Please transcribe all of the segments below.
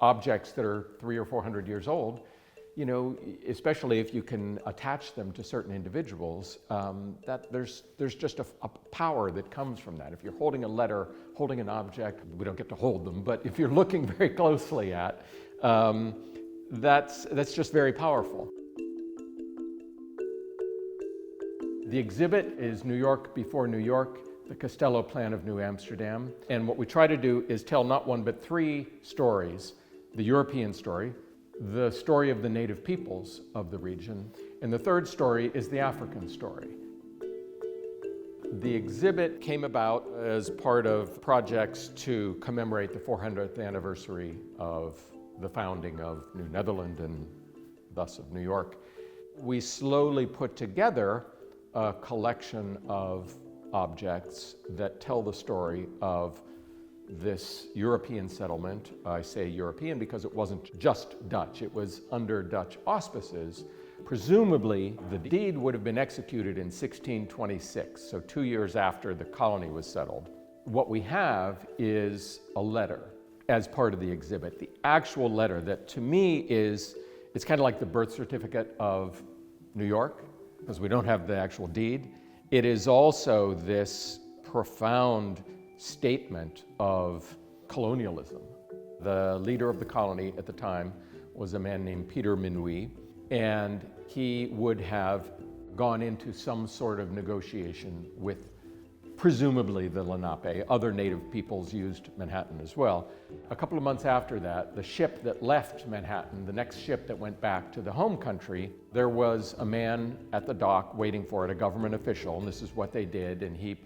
objects that are 300 or 400 years old, you know, especially if you can attach them to certain individuals, that there's just a power that comes from that. If you're holding a letter, holding an object, we don't get to hold them, but if you're looking very closely at, that's just very powerful. The exhibit is New York before New York, the Castello plan of New Amsterdam. And what we try to do is tell not one but three stories: the European story, the story of the native peoples of the region, and the third story is the African story. The exhibit came about as part of projects to commemorate the 400th anniversary of the founding of New Netherland and thus of New York. We slowly put together a collection of objects that tell the story of this European settlement. I say European because it wasn't just Dutch, it was under Dutch auspices. Presumably, the deed would have been executed in 1626, so 2 years after the colony was settled. What we have is a letter as part of the exhibit. The actual letter that to me it's kind of like the birth certificate of New York, because we don't have the actual deed. It is also this profound statement of colonialism. The leader of the colony at the time was a man named Peter Minuit, and he would have gone into some sort of negotiation with presumably the Lenape. Other native peoples used Manhattan as well. A couple of months after that, the ship that left Manhattan, the next ship that went back to the home country, there was a man at the dock waiting for it, a government official, and this is what they did. And he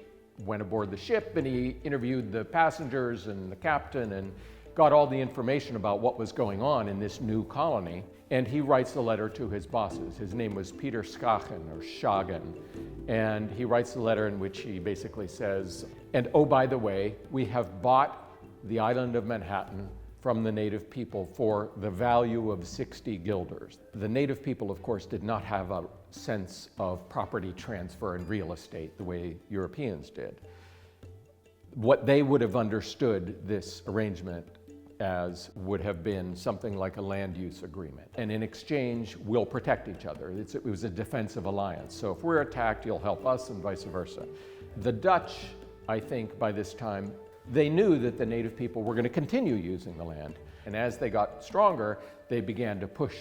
went aboard the ship and he interviewed the passengers and the captain and got all the information about what was going on in this new colony. And he writes a letter to his bosses. His name was Peter Schagen or Schagen. And he writes a letter in which he basically says, and oh, by the way, we have bought the island of Manhattan from the native people for the value of 60 guilders. The native people, of course, did not have a sense of property transfer and real estate the way Europeans did. What they would have understood this arrangement as would have been something like a land use agreement. And in exchange, we'll protect each other. It was a defensive alliance. So if we're attacked, you'll help us and vice versa. The Dutch, I think by this time, they knew that the native people were going to continue using the land. And as they got stronger, they began to push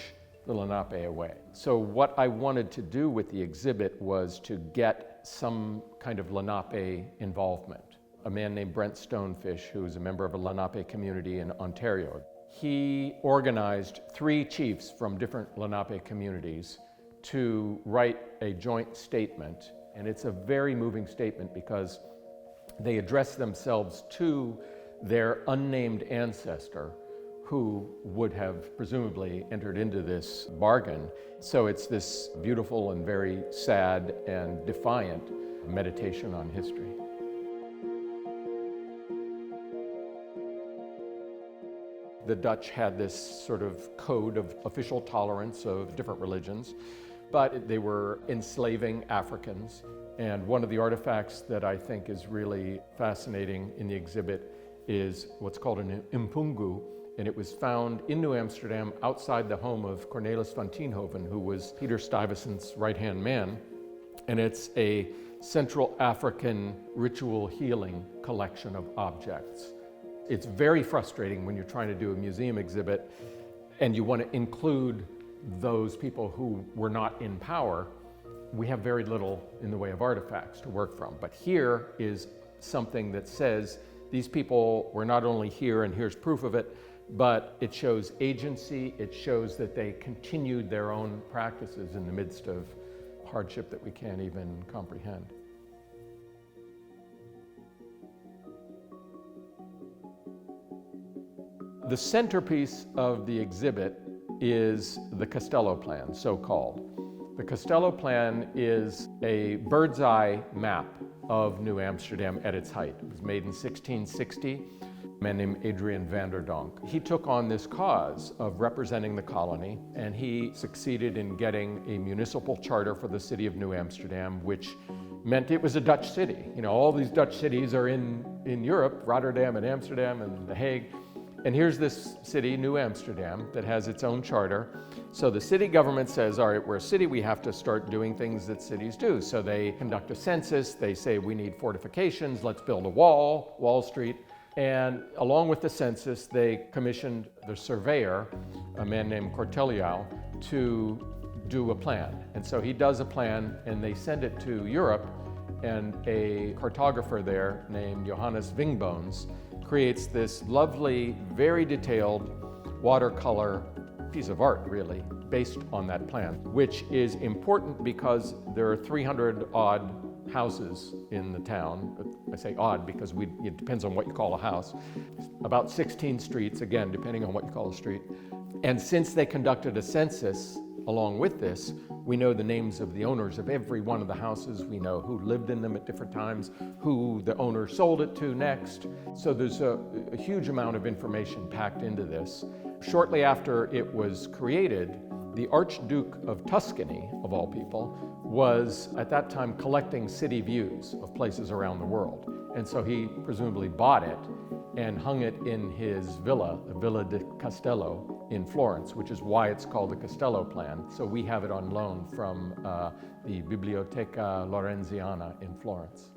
the Lenape away. So what I wanted to do with the exhibit was to get some kind of Lenape involvement. A man named Brent Stonefish, who is a member of a Lenape community in Ontario. He organized 3 chiefs from different Lenape communities to write a joint statement. And it's a very moving statement because they address themselves to their unnamed ancestor who would have presumably entered into this bargain. So it's this beautiful and very sad and defiant meditation on history. The Dutch had this sort of code of official tolerance of different religions, but they were enslaving Africans. And one of the artifacts that I think is really fascinating in the exhibit is what's called an Mpungu, and it was found in New Amsterdam outside the home of Cornelis van Tienhoven, who was Peter Stuyvesant's right-hand man. And it's a Central African ritual healing collection of objects. It's very frustrating when you're trying to do a museum exhibit and you want to include those people who were not in power. We have very little in the way of artifacts to work from. But here is something that says these people were not only here and here's proof of it, but it shows agency, it shows that they continued their own practices in the midst of hardship that we can't even comprehend. The centerpiece of the exhibit is the Castello plan, so-called. The Castello plan is a bird's eye map of New Amsterdam at its height. It was made in 1660, a man named Adrian van der Donck. He took on this cause of representing the colony, and he succeeded in getting a municipal charter for the city of New Amsterdam, which meant it was a Dutch city. You know, all these Dutch cities are in Europe, Rotterdam and Amsterdam and The Hague. And here's this city, New Amsterdam, that has its own charter. So the city government says, all right, we're a city, we have to start doing things that cities do. So they conduct a census, they say we need fortifications, let's build a wall, Wall Street. And along with the census, they commissioned the surveyor, a man named Castello, to do a plan. And so he does a plan and they send it to Europe, and a cartographer there named Johannes Vingbones creates this lovely, very detailed watercolor piece of art, really, based on that plan, which is important because there are 300 odd houses in the town. I say odd because it depends on what you call a house. About 16 streets, again, depending on what you call a street. And since they conducted a census along with this, we know the names of the owners of every one of the houses. We know who lived in them at different times, who the owner sold it to next. So there's a huge amount of information packed into this. Shortly after it was created, the Archduke of Tuscany, of all people, was at that time collecting city views of places around the world. And so he presumably bought it and hung it in his villa, the Villa di Castello in Florence, which is why it's called the Castello plan. So we have it on loan from the Biblioteca Lorenziana in Florence.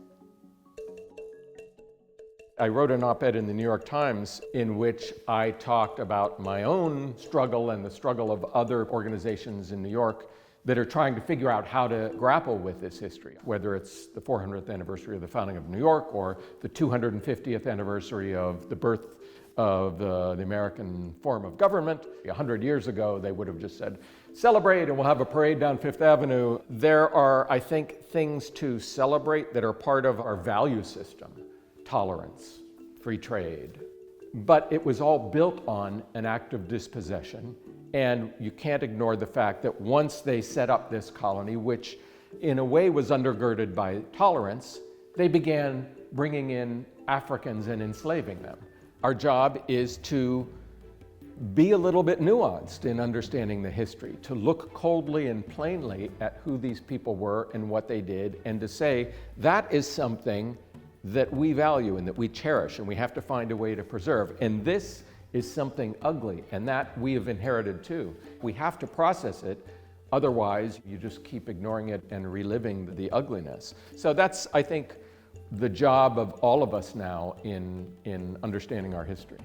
I wrote an op-ed in the New York Times in which I talked about my own struggle and the struggle of other organizations in New York that are trying to figure out how to grapple with this history, whether it's the 400th anniversary of the founding of New York or the 250th anniversary of the birth of the American form of government. 100 years ago, they would have just said, celebrate and we'll have a parade down Fifth Avenue. There are, I think, things to celebrate that are part of our value system. Tolerance, free trade. But it was all built on an act of dispossession. And you can't ignore the fact that once they set up this colony, which in a way was undergirded by tolerance, they began bringing in Africans and enslaving them. Our job is to be a little bit nuanced in understanding the history, to look coldly and plainly at who these people were and what they did, and to say that is something that we value and that we cherish and we have to find a way to preserve. And this is something ugly, and that we have inherited too. We have to process it, otherwise you just keep ignoring it and reliving the ugliness. So that's, I think, the job of all of us now in understanding our history.